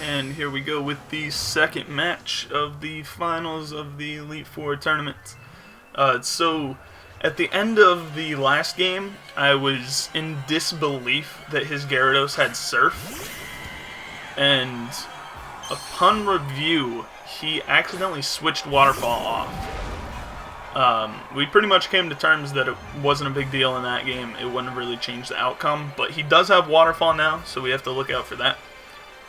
And here we go with the second match of the finals of the Elite Four tournament. So, at the end of the last game, I was in disbelief that his Gyarados had Surf. And upon review, he accidentally switched Waterfall off. We pretty much came to terms that it wasn't a big deal in that game. It wouldn't really change the outcome. But he does have Waterfall now, so we have to look out for that.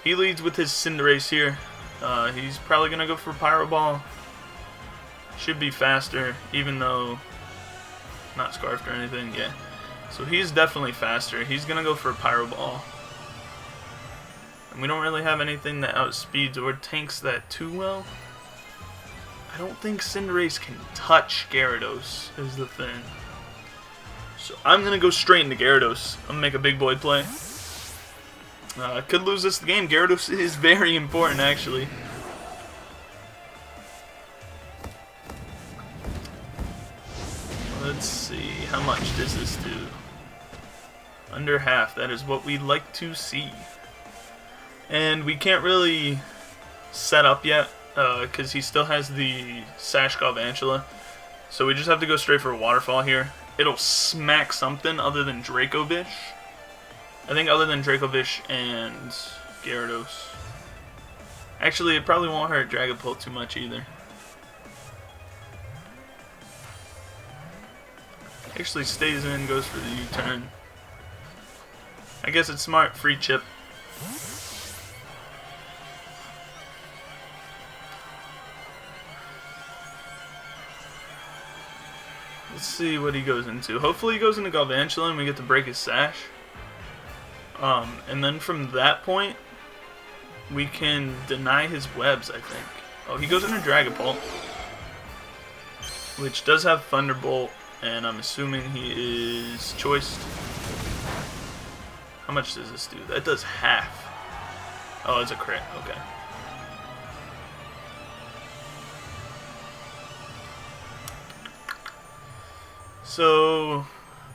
He leads with his Cinderace here. He's probably going to go for Pyro Ball. Should be faster, even though not Scarfed or anything. Yeah. So he's definitely faster. He's going to go for Pyro Ball. And we don't really have anything that outspeeds or tanks that too well. I don't think Cinderace can touch Gyarados, is the thing. So I'm going to go straight into Gyarados. I'm going to make a big boy play. Could lose this game. Gyarados is very important, actually. Let's see. How much does this do? Under half. That is what we'd like to see. And we can't really set up yet, because he still has the Sash Galvantula. So we just have to go straight for a Waterfall here. It'll smack something other than Dracovish. I think other than Dracovish and Gyarados. Actually, it probably won't hurt Dragapult too much either. Actually stays in, goes for the U-turn. I guess it's smart. Free chip. Let's see what he goes into. Hopefully he goes into Galvantula and we get to break his Sash. And then from that point, we can deny his webs, I think. Oh, he goes into Dragapult, which does have Thunderbolt, and I'm assuming he is choiced. How much does this do? That does half. Oh, it's a crit. Okay. So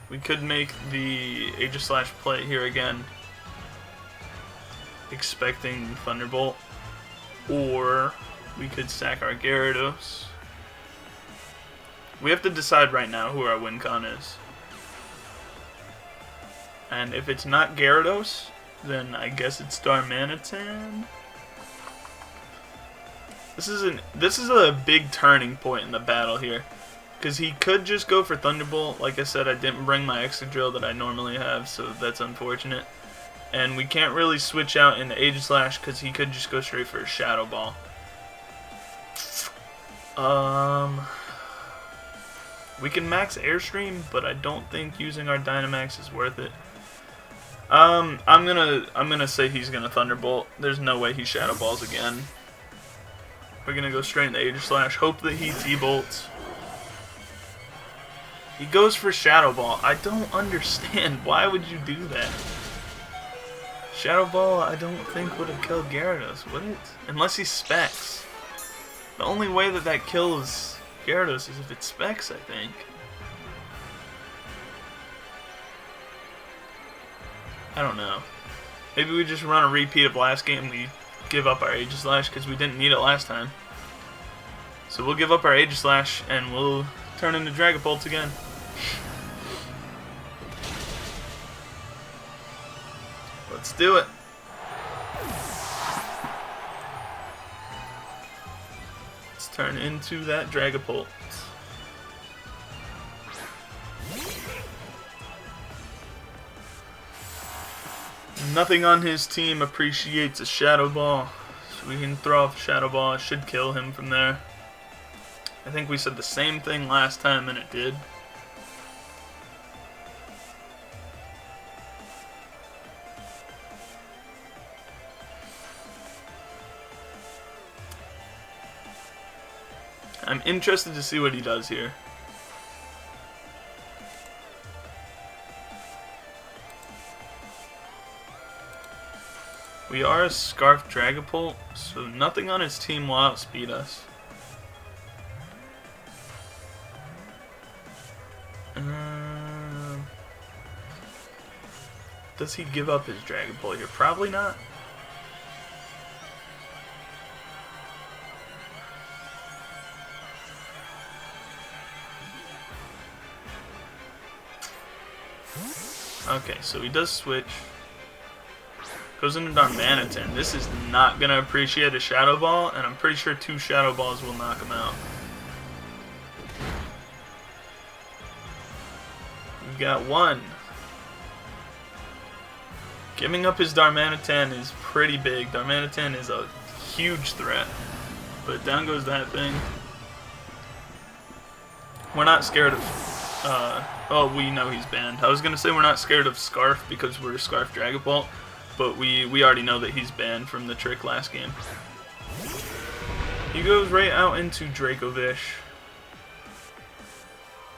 we could make the Aegislash play here again, expecting Thunderbolt, or we could sack our Gyarados. We have to decide right now who our win con is. And if it's not Gyarados, then I guess it's Darmanitan. This is a big turning point in the battle here. Because he could just go for Thunderbolt. Like I said, I didn't bring my Excadrill that I normally have, so that's unfortunate. And we can't really switch out into Aegislash because he could just go straight for a Shadow Ball. We can max Airstream, but I don't think using our Dynamax is worth it. I'm gonna say he's gonna Thunderbolt. There's no way he Shadow Balls again. We're gonna go straight into Aegislash. Hope that he T-bolts. He goes for Shadow Ball. I don't understand. Why would you do that? Shadow Ball, I don't think would have killed Gyarados, would it? Unless he Specs. The only way that that kills Gyarados is if it Specs, I think. I don't know. Maybe we just run a repeat of last game. We give up our Aegislash because we didn't need it last time. So we'll give up our Aegislash and we'll turn into Dragapult again. Let's do it. Let's turn into that Dragapult. Nothing on his team appreciates a Shadow Ball, so we can throw off a Shadow Ball. It should kill him from there. I think we said the same thing last time and it did. I'm interested to see what he does here. We are a Scarf Dragapult, so nothing on his team will outspeed us. Does he give up his Dragon Ball here? Probably not. Okay, so he does switch. Goes into Darmanitan. This is not going to appreciate a Shadow Ball, and I'm pretty sure 2 Shadow Balls will knock him out. We've got 1. Giving up his Darmanitan is pretty big. Darmanitan is a huge threat. But down goes that thing. We're not scared of... oh, we know he's banned. I was going to say we're not scared of Scarf because we're Scarf Dragon Ball, but we already know that he's banned from the trick last game. He goes right out into Dracovish.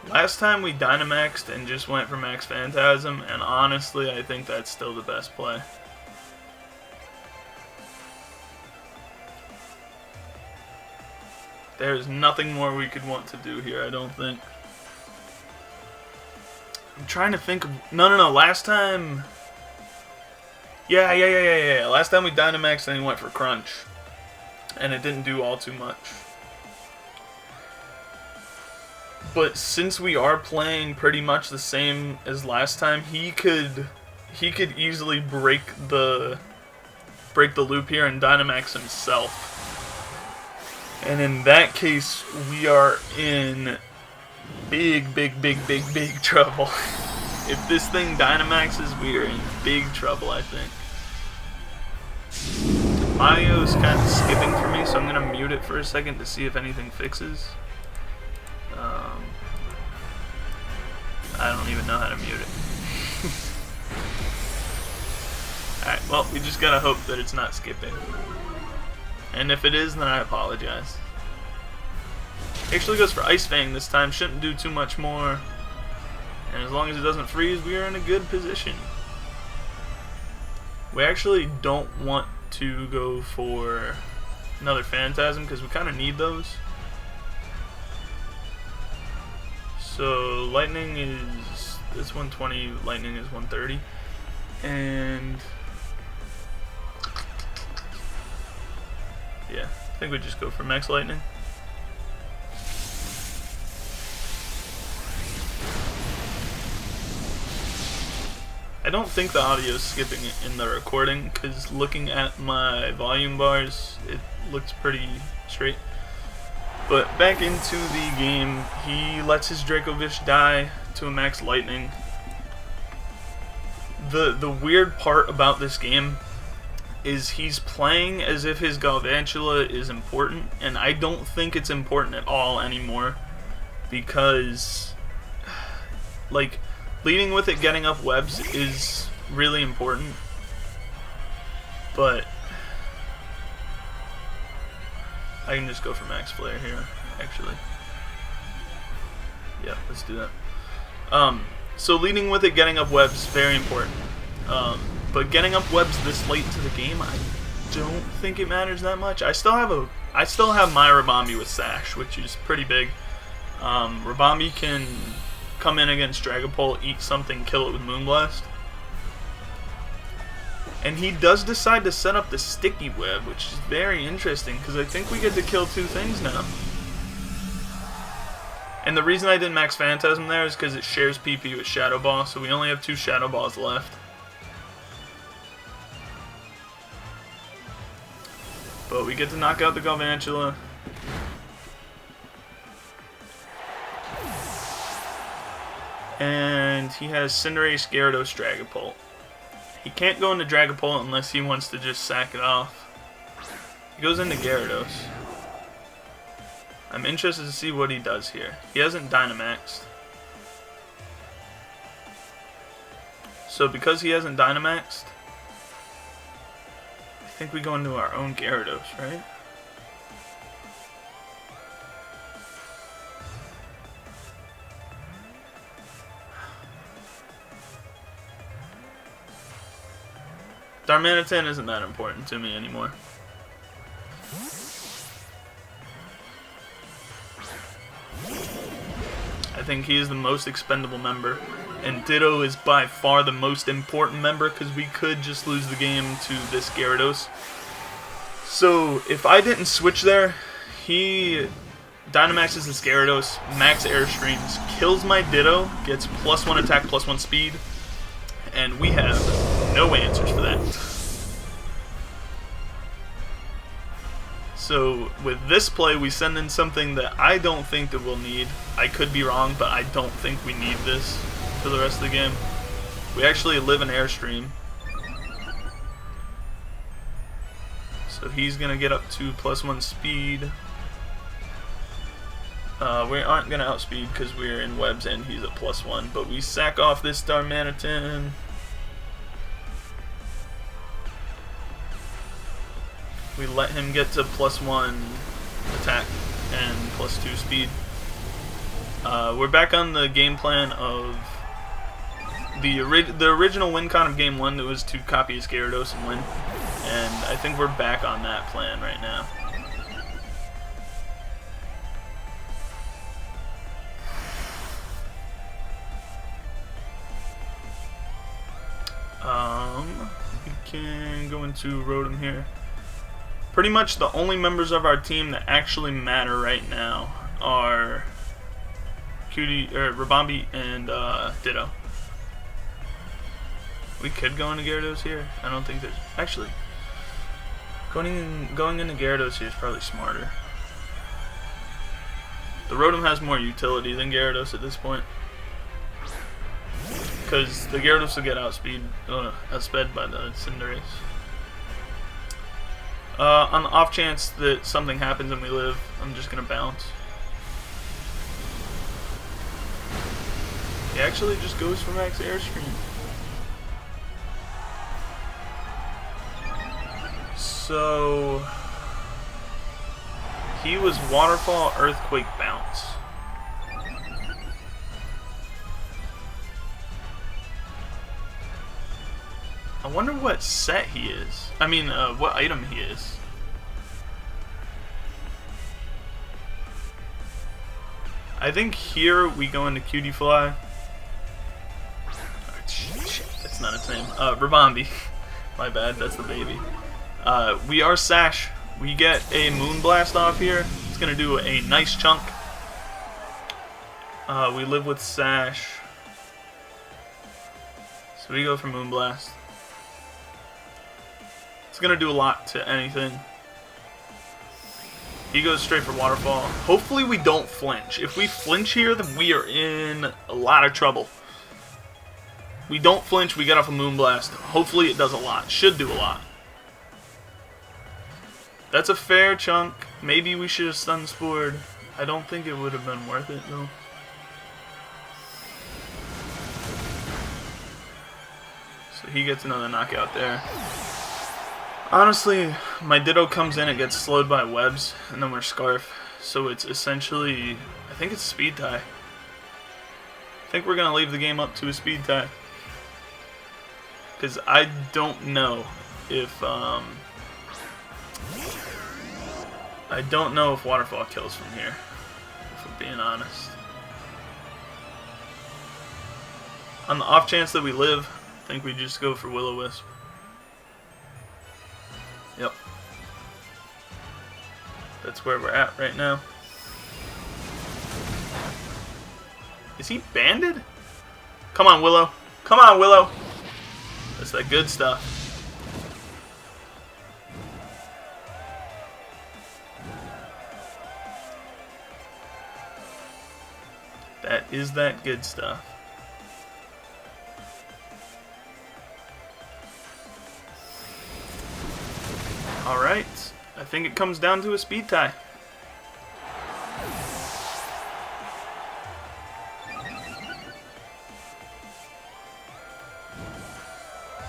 Last time we Dynamaxed and just went for Max Phantasm, and honestly, I think that's still the best play. There's nothing more we could want to do here, I don't think. I'm trying to think of... No. Last time... Yeah. Last time we Dynamaxed and he went for Crunch. And it didn't do all too much. But since we are playing pretty much the same as last time, he could easily break the loop here and Dynamax himself. And in that case, we are in big trouble. If this thing Dynamaxes, we are in big trouble, I think. Audio's kind of skipping for me, so I'm going to mute it for a second to see if anything fixes. I don't even know how to mute it. Alright, well, we just gotta hope that it's not skipping. And if it is, then I apologize. Actually goes for Ice Fang this time, shouldn't do too much more. And as long as it doesn't freeze, we are in a good position. We actually don't want to go for another Phantasm because we kind of need those. So Lightning is this 120, Lightning is 130, and yeah, I think we just go for Max Lightning. I don't think the audio is skipping in the recording because looking at my volume bars, it looks pretty straight. But back into the game, he lets his Dracovish die to a Max Lightning. The weird part about this game is he's playing as if his Galvantula is important, and I don't think it's important at all anymore because, like, leading with it, getting up webs is really important, but I can just go for Max Flare here, actually. Yeah, let's do that. So leading with it, getting up webs is very important. But getting up webs this late into the game, I don't think it matters that much. I still have my Rabambi with Sash, which is pretty big. Rabambi can come in against Dragapult, eat something, kill it with Moonblast. And he does decide to set up the Sticky Web, which is very interesting, because I think we get to kill 2 things now. And the reason I didn't Max Phantasm there is because it shares PP with Shadow Ball, so we only have 2 Shadow Balls left. But we get to knock out the Galvantula. And he has Cinderace, Gyarados, Dragapult. He can't go into Dragapult unless he wants to just sack it off. He goes into Gyarados. I'm interested to see what he does here. He hasn't Dynamaxed. So because he hasn't Dynamaxed, I think we go into our own Gyarados, right? Darmanitan isn't that important to me anymore. I think he is the most expendable member, and Ditto is by far the most important member because we could just lose the game to this Gyarados. So if I didn't switch there, he Dynamaxes his Gyarados, Max Airstreams, kills my Ditto, gets +1 attack, +1 speed, and we have no answers for that. So with this play, we send in something that I don't think that we'll need. I could be wrong, but I don't think we need this for the rest of the game. We actually live in Airstream. So he's going to get up to +1 speed. We aren't going to outspeed because we're in webs and he's at +1. But we sack off this Darmanitan. We let him get to +1 attack and +2 speed. We're back on the game plan of the original win con of game 1 that was to copy his Gyarados and win. And I think we're back on that plan right now. We can go into Rotom here. Pretty much the only members of our team that actually matter right now are Rabambi and Ditto. We could go into Gyarados here. I don't think there's... Actually, going into Gyarados here is probably smarter. The Rotom has more utility than Gyarados at this point. Because the Gyarados will get outsped by the Cinderace. On the off chance that something happens and we live, I'm just going to bounce. He actually just goes for max Airstream. So he was Waterfall, Earthquake, Bounce. I wonder what set he is. I mean, what item he is. I think here we go into Cutie Fly. Oh, shit, that's not its name. Rabambi. My bad, that's the baby. We are Sash. We get a Moonblast off here. It's going to do a nice chunk. We live with Sash. So we go for Moonblast. It's going to do a lot to anything. He goes straight for Waterfall. Hopefully we don't flinch. If we flinch here, then we are in a lot of trouble. We don't flinch, we get off a Moonblast. Hopefully it does a lot. Should do a lot. That's a fair chunk. Maybe we should have Stun Spored. I don't think it would have been worth it, though. So he gets another knockout there. Honestly, my Ditto comes in, it gets slowed by webs, and then we're Scarf. So it's essentially, I think it's a speed tie. I think we're going to leave the game up to a speed tie. Because I don't know if, I don't know if Waterfall kills from here, if I'm being honest. On the off chance that we live, I think we just go for Will-O-Wisp. Yep. That's where we're at right now. Is he banded? Come on, Willow. Come on, Willow. That's that good stuff. That is that good stuff. Alright, I think it comes down to a speed tie.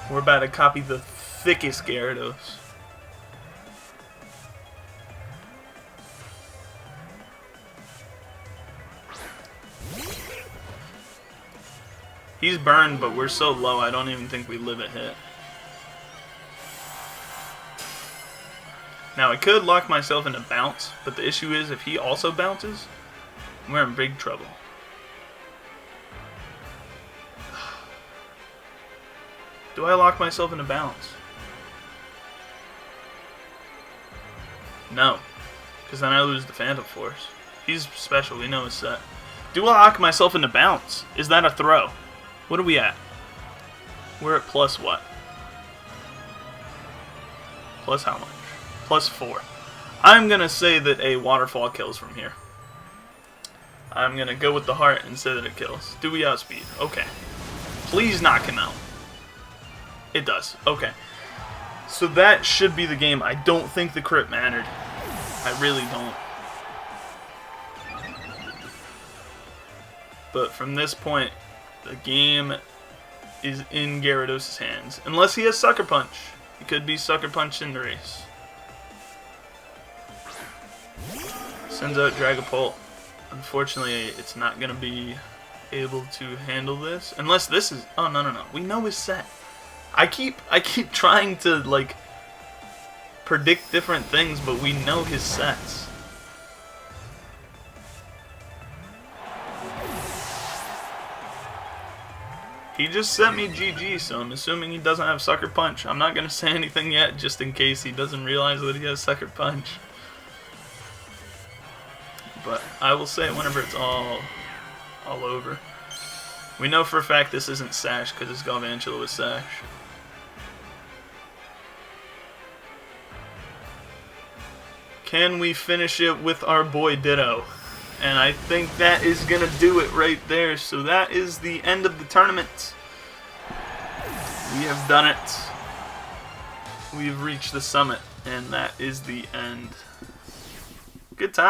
We're about to copy the thickest Gyarados. He's burned, but we're so low I don't even think we live a hit. Now, I could lock myself into bounce, but the issue is if he also bounces, we're in big trouble. Do I lock myself into bounce? No, because then I lose the Phantom Force. He's special, we know his set. Do I lock myself into bounce? Is that a throw? What are we at? We're at plus what? Plus how much? Plus 4. I'm going to say that a waterfall kills from here. I'm going to go with the heart and say that it kills. Do we outspeed? Okay. Please knock him out. It does. Okay. So that should be the game. I don't think the crit mattered. I really don't. But from this point, the game is in Gyarados' hands. Unless he has Sucker Punch. He could be Sucker Punch in the race. Sends out Dragapult. Unfortunately, it's not going to be able to handle this. Unless this is... Oh, no, no, no. We know his set. I keep trying to, like, predict different things, but we know his sets. He just sent me GG, so I'm assuming he doesn't have Sucker Punch. I'm not going to say anything yet, just in case he doesn't realize that he has Sucker Punch. But I will say it whenever it's all over. We know for a fact this isn't Sash, because his Galvantula was Sash. Can we finish it with our boy Ditto? And I think that is going to do it right there. So that is the end of the tournament. We have done it. We've reached the summit. And that is the end. Good time.